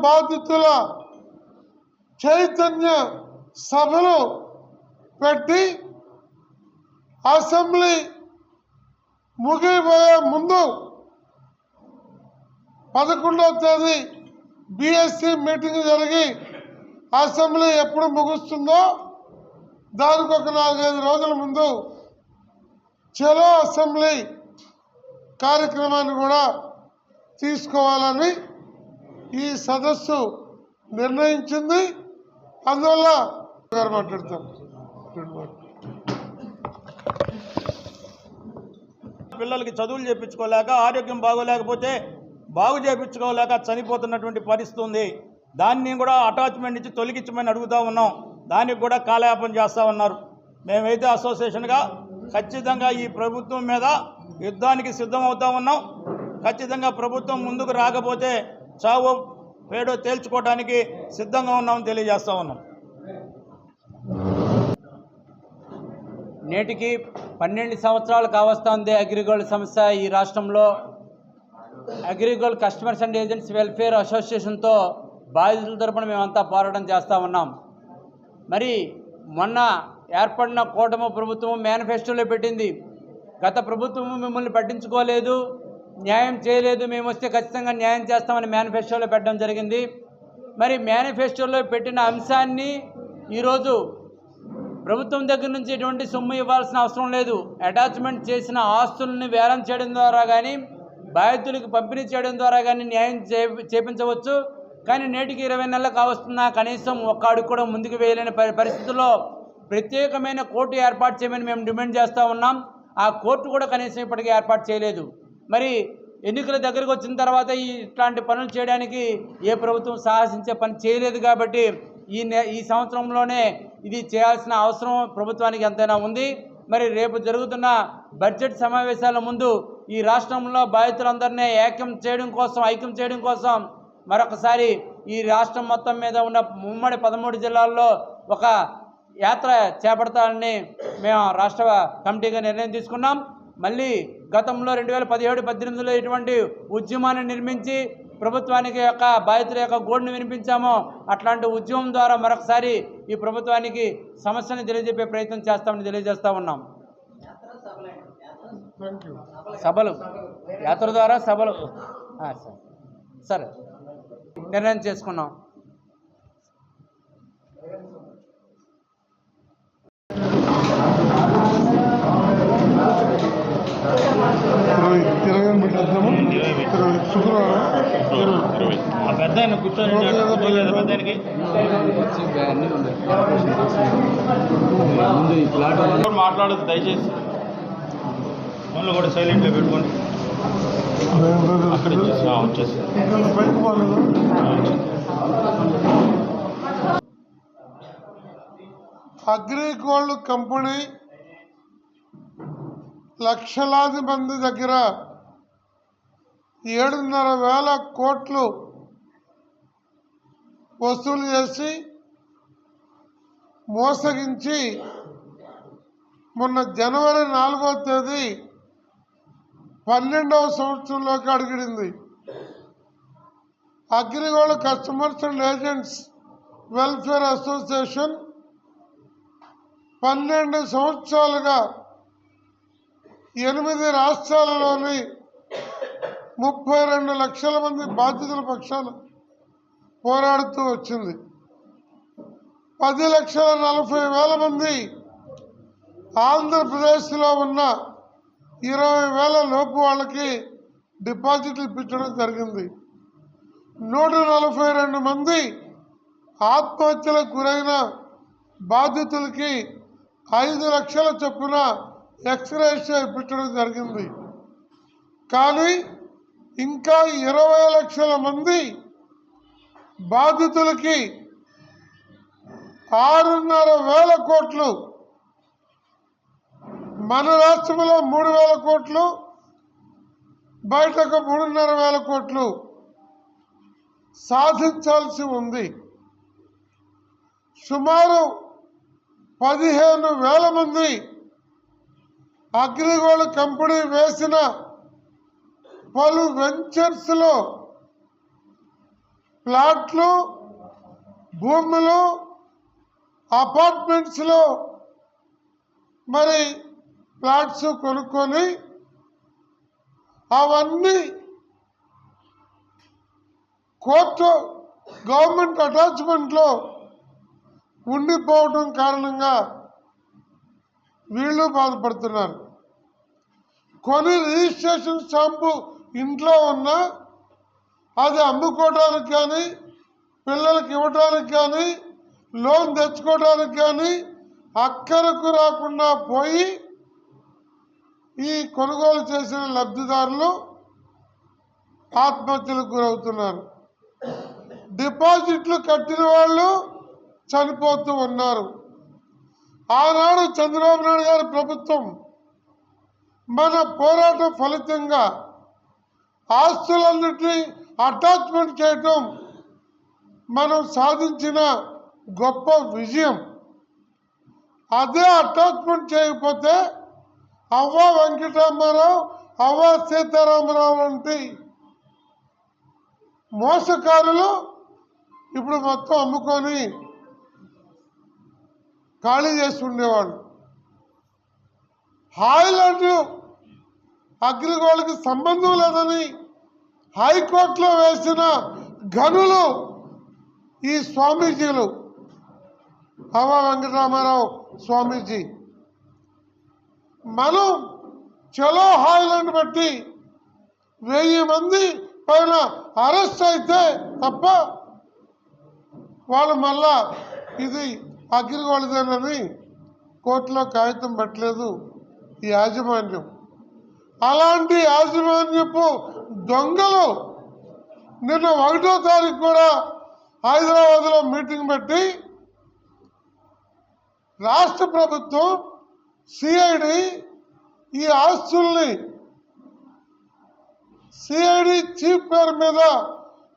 బాధితుల చైతన్య సభలు పెట్టి అసెంబ్లీ ముగిపోయే ముందు 11వ తేదీ బీఎస్సీ మీటింగ్ జరిగి అసెంబ్లీ ఎప్పుడు ముగుస్తుందో దానికి ఒక 4-5 రోజుల ముందు చలో అసెంబ్లీ కార్యక్రమాన్ని కూడా తీసుకోవాలని ఈ సదస్సు నిర్ణయించింది. అందువల్ల మాట్లాడతాం. పిల్లలకి చదువులు చేయించుకోలేక, ఆరోగ్యం బాగోలేకపోతే బాగు చేయించుకోలేక చనిపోతున్నటువంటి పరిస్థితి ఉంది. దాన్ని కూడా అటాచ్మెంట్ నుంచి తొలగించమని అడుగుతూ ఉన్నాం. దానికి కూడా కాలయాపన చేస్తూ ఉన్నారు. మేమైతే అసోసియేషన్గా ఖచ్చితంగా ఈ ప్రభుత్వం మీద యుద్ధానికి సిద్ధమవుతూ ఉన్నాం. ఖచ్చితంగా ప్రభుత్వం ముందుకు రాకపోతే చావో పేడో తేల్చుకోవడానికి సిద్ధంగా ఉన్నామని తెలియజేస్తూ ఉన్నాం. నేటికి 12 సంవత్సరాలు కావస్తుంది అగ్రిగోల్డ్ సంస్థ ఈ రాష్ట్రంలో. AgriGold customers and agents welfare అసోసియేషన్తో బాధితుల తరపున మేమంతా పోరాటం చేస్తూ ఉన్నాం. మరి మొన్న ఏర్పడిన కూటమి ప్రభుత్వం మేనిఫెస్టోలో పెట్టింది, గత ప్రభుత్వం మిమ్మల్ని పట్టించుకోలేదు, న్యాయం చేయలేదు, మేము వస్తే ఖచ్చితంగా న్యాయం చేస్తామని మేనిఫెస్టోలో పెట్టడం జరిగింది. మరి మేనిఫెస్టోలో పెట్టిన అంశాన్ని ఈరోజు ప్రభుత్వం దగ్గర నుంచి ఎటువంటి సొమ్ము ఇవ్వాల్సిన అవసరం లేదు. అటాచ్మెంట్ చేసిన ఆస్తులను వేలం చేయడం ద్వారా కానీ, బాధితులకు పంపిణీ చేయడం ద్వారా కానీ న్యాయం చేపించవచ్చు. కానీ నేటికి 20 నెలలు కావస్తున్నా కనీసం ఒక్క అడుగు కూడా ముందుకు వేయలేని పరిస్థితుల్లో ప్రత్యేకమైన కోర్టు ఏర్పాటు చేయమని మేము డిమాండ్ చేస్తూ ఉన్నాం. ఆ కోర్టు కూడా కనీసం ఇప్పటికీ ఏర్పాటు చేయలేదు. మరి ఎన్నికల దగ్గరకు వచ్చిన తర్వాత ఇట్లాంటి పనులు చేయడానికి ఏ ప్రభుత్వం సాహసించే పని చేయలేదు. కాబట్టి ఈ సంవత్సరంలోనే ఇది చేయాల్సిన అవసరం ప్రభుత్వానికి ఎంతైనా ఉంది. మరి రేపు జరుగుతున్న బడ్జెట్ సమావేశాల ముందు ఈ రాష్ట్రంలో బాధితులందరినీ ఐక్యం చేయడం కోసం మరొకసారి ఈ రాష్ట్రం మొత్తం మీద ఉన్న ఉమ్మడి 13 జిల్లాల్లో ఒక యాత్ర చేపడతానని మేము రాష్ట్ర కమిటీగా నిర్ణయం తీసుకున్నాం. మళ్ళీ గతంలో 2017-18లో ఇటువంటి ఉద్యమాన్ని నిర్మించి ప్రభుత్వానికి యొక్క బాధితుల యొక్క గోడును వినిపించామో అట్లాంటి ఉద్యమం ద్వారా మరొకసారి ఈ ప్రభుత్వానికి సమస్యను తెలియజెప్పే ప్రయత్నం చేస్తామని తెలియజేస్తూ ఉన్నాం. సభలు యాత్ర ద్వారా సభలు సరే నిర్ణయం చేసుకున్నాం. మాట్లాడదు దయచేసి, ఫోన్లు కూడా సైలెంట్లో పెట్టుకోండి. వచ్చేసి అగ్రిగోల్డ్ కంపెనీ లక్షలాది మంది దగ్గర 7,500 కోట్లు వసూలు చేసి మోసగించి మొన్న జనవరి 4వ తేదీ 12వ సంవత్సరంలోకి అడుగుడింది. AgriGold customers and agents welfare association 12 సంవత్సరాలుగా 8 రాష్ట్రాలలోని 32 లక్షల మంది బాధితుల పక్షాన పోరాడుతూ వచ్చింది. 10,40,000 మంది ఆంధ్రప్రదేశ్లో ఉన్న 20,000 లోపు వాళ్ళకి డిపాజిట్లు ఇప్పించడం జరిగింది. 142 మంది ఆత్మహత్యలకు గురైన బాధితులకి 5 లక్షల చొప్పున ఎక్స్గ్రేషియా ఇప్పించడం జరిగింది. కానీ ఇంకా 20 లక్షల మంది బాధితులకి 6,500 కోట్లు, మన రాష్ట్రంలో 3,000 కోట్లు, బయటకు 3,500 కోట్లు సాధించాల్సి ఉంది. సుమారు 15,000 మంది అగ్రిగోల్డ్ కంపెనీ వేసిన పలు వెంచర్స్లో ప్లాట్లు, భూములు, అపార్ట్మెంట్స్లో మరి ప్లాట్స్ కొనుక్కొని అవన్నీ కోర్టు గవర్నమెంట్ అటాచ్మెంట్లో ఉండిపోవడం కారణంగా వీళ్ళు బాధపడుతున్నారు. కొన్ని రిజిస్ట్రేషన్ స్టాంపు ఇంట్లో ఉన్నా అది అమ్ముకోవడానికి కానీ, పిల్లలకి ఇవ్వడానికి కానీ, లోన్ తెచ్చుకోవడానికి కానీ అక్కరకు రాకుండా పోయి ఈ కొనుగోలు చేసిన లబ్ధిదారులు ఆత్మహత్యలకు గురవుతున్నారు. డిపాజిట్లు కట్టిన వాళ్ళు చనిపోతూ ఉన్నారు. ఆనాడు చంద్రబాబు నాయుడు గారి ప్రభుత్వం మన పోరాటం ఫలితంగా ఆస్తులన్నింటినీ అటాచ్మెంట్ చేయటం మనం సాధించిన గొప్ప విజయం. అదే అటాచ్మెంట్ చేయకపోతే అవ్వ వెంకటరామారావు, అవ్వ సీతారామరావు వంటి మోసకారులు ఇప్పుడు మొత్తం అమ్ముకొని ఖాళీ చేసి ఉండేవాళ్ళు. హాయిలాంటి అగ్రిగోల్డ్కి సంబంధం లేదని హైకోర్టులో వేసిన గనులు ఈ స్వామీజీలు, అవ్వ వెంకటరామారావు స్వామీజీ. మనం చలో హాయిలాండ్ బట్టి 1000 మంది పైన అరెస్ట్ అయితే తప్ప వాళ్ళు మళ్ళా ఇది అగ్రిగోల్డ్దేనని కోర్టులో కాగితం పెట్టలేదు ఈ యాజమాన్యం. అలాంటి యాజమాన్యపు దొంగలు నిన్న 1వ తారీఖు కూడా హైదరాబాద్లో మీటింగ్ పెట్టి రాష్ట్ర ప్రభుత్వం, సిఐడి ఈ ఆస్తుల్ని సిఐడి చీఫ్ పేరు మీద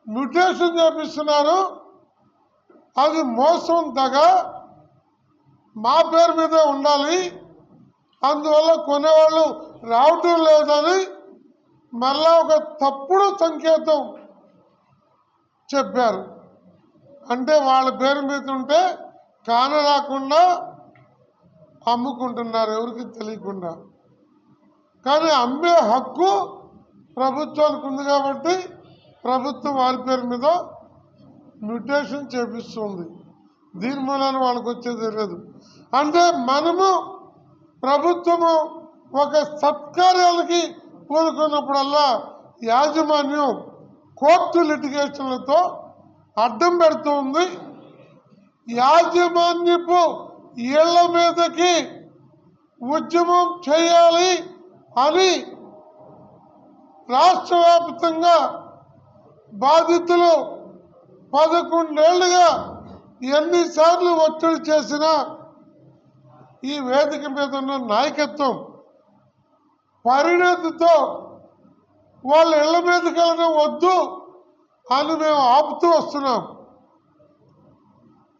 మ్యూటేషన్ చేపిస్తున్నారు, అది మోసం దగ, మా పేరు మీదే ఉండాలి, అందువల్ల కొనేవాళ్ళు రావటం లేదని మళ్ళా ఒక తప్పుడు సంకేతం చెప్పారు. అంటే వాళ్ళ పేరు మీద ఉంటే కానరాకుండా అమ్ముకుంటున్నారు ఎవరికి తెలియకుండా. కానీ అమ్మే హక్కు ప్రభుత్వానికి ఉంది కాబట్టి ప్రభుత్వం వారి పేరు మీద మ్యూటేషన్ చేపిస్తుంది. దీని మూలాన వాళ్ళకి వచ్చేది తెలియదు. అంటే మనము ప్రభుత్వము ఒక సత్కార్యాలకి కోరుకున్నప్పుడల్లా యాజమాన్యం కోర్టు లిటిగేషన్లతో అడ్డం పెడుతూ ఉంది. యాజమాన్యపు ఇళ్ల మీదకి ఉద్యమం చేయాలి అని రాష్ట్ర వ్యాప్తంగా బాధితులు 11 ఏళ్లుగా ఎన్నిసార్లు ఒత్తిడి చేసినా ఈ వేదిక మీద ఉన్న నాయకత్వం పరిణతితో వాళ్ళ ఇళ్ల మీదకి వెళ్ళడం వద్దు అని మేము ఆపుతూ వస్తున్నాం.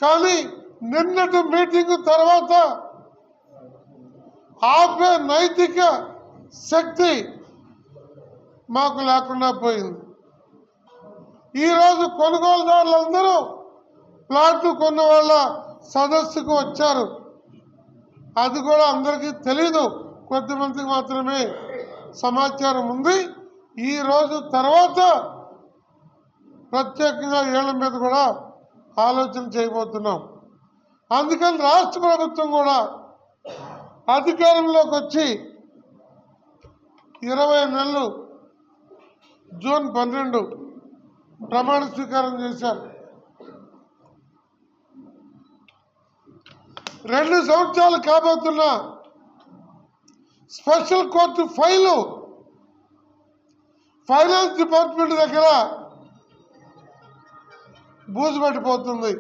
కానీ నిన్నటి మీటింగ్ తర్వాత ఆపే నైతిక శక్తి మాకు లేకుండా పోయింది. ఈరోజు కొనుగోలుదారులందరూ ప్లాట్లు కొన్న వాళ్ళ సదస్సుకు వచ్చారు. అది కూడా అందరికీ తెలీదు, కొద్దిమందికి మాత్రమే సమాచారం ఉంది. ఈరోజు తర్వాత ప్రత్యేకంగా ఏళ్ల మీద కూడా ఆలోచన చేయబోతున్నాం. అందుకని రాష్ట్ర ప్రభుత్వం కూడా అధికారంలోకి వచ్చి 20 నెలలు జూన్ 12 ప్రమాణ స్వీకారం చేశారు. 2 సంవత్సరాలు కాబోతున్న special court file finance department దగ్గర బూజు పట్టిపోతుంది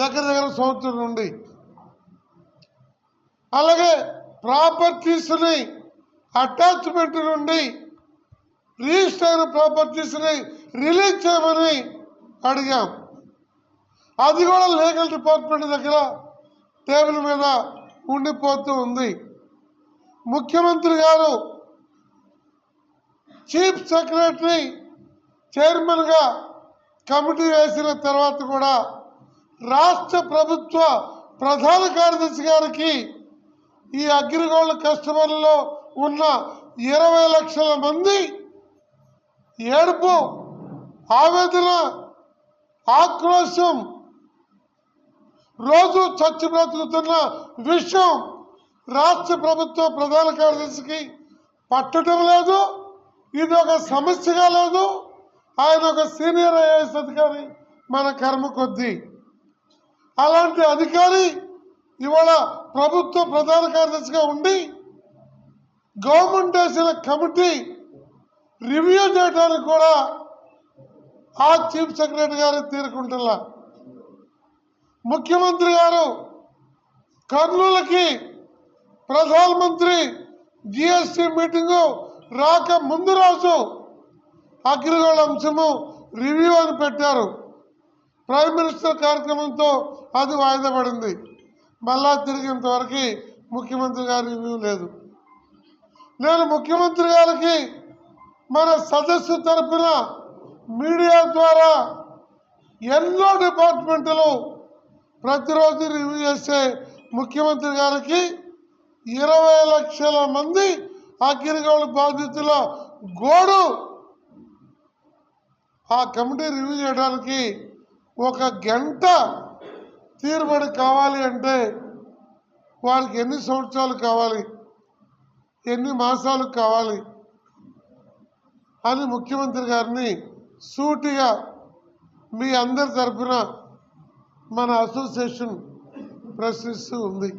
దగ్గర సంవత్సరం నుండి. అలాగే ప్రాపర్టీస్ని అటాచ్మెంట్ నుండి రిజిస్టర్ అయిన ప్రాపర్టీస్ని రిలీజ్ చేయమని అడిగాం. అది కూడా లీగల్ డిపార్ట్మెంట్ దగ్గర టేబుల్ మీద ఉండిపోతూ ఉంది. ముఖ్యమంత్రి గారు చీఫ్ సెక్రటరీ చైర్మన్గా కమిటీ వేసిన తర్వాత కూడా రాష్ట్ర ప్రభుత్వ ప్రధాన కార్యదర్శి గారికి ఈ అగ్రిగోల్డ్ కస్టమర్లలో ఉన్న 20 లక్షల మంది ఏడుపు, ఆవేదన, ఆక్రోశం, రోజు చచ్చి బ్రతుకుతున్న విషయం రాష్ట్ర ప్రభుత్వ ప్రధాన కార్యదర్శికి పట్టడం లేదు. ఇది ఒక సమస్యగా లేదు. ఆయన ఒక సీనియర్ ఐఏఎస్ అధికారి, మన కర్మ కొద్దీ. అలాంటి అధికారి ఇవాళ ప్రభుత్వ ప్రధాన కార్యదర్శిగా ఉండి గవర్నమెంట్ వేసిన కమిటీ రివ్యూ చేయడానికి కూడా ఆ చీఫ్ సెక్రటరీ గారు తీరుకుంటున్నా. ముఖ్యమంత్రి గారు కర్నూలుకి ప్రధానమంత్రి జిఎస్టీ మీటింగు రాక ముందు రోజు అగ్రిగోల్డ్ అంశము రివ్యూ అని పెట్టారు. ప్రైమ్ మినిస్టర్ కార్యక్రమంతో అది వాయిదా పడింది. మళ్ళా తిరిగి ఇంతవరకు ముఖ్యమంత్రి గారి రివ్యూ లేదు. నేను ముఖ్యమంత్రి గారికి మన సదస్సు తరపున మీడియా ద్వారా ఎన్నో డిపార్ట్మెంట్లు ప్రతిరోజు రివ్యూ చేసే ముఖ్యమంత్రి గారికి 20 లక్షల మంది అగ్రిగోల్డ్ బాధితుల గోడు ఆ కమిటీ రివ్యూ చేయడానికి 1 గంట తీరుబడి కావాలి అంటే వారికి ఎన్ని సంవత్సరాలు కావాలి, ఎన్ని మాసాలు కావాలి అని ముఖ్యమంత్రి గారిని సూటిగా మీ అందరి తరఫున మన అసోసియేషన్ ప్రశ్నిస్తూ ఉంది.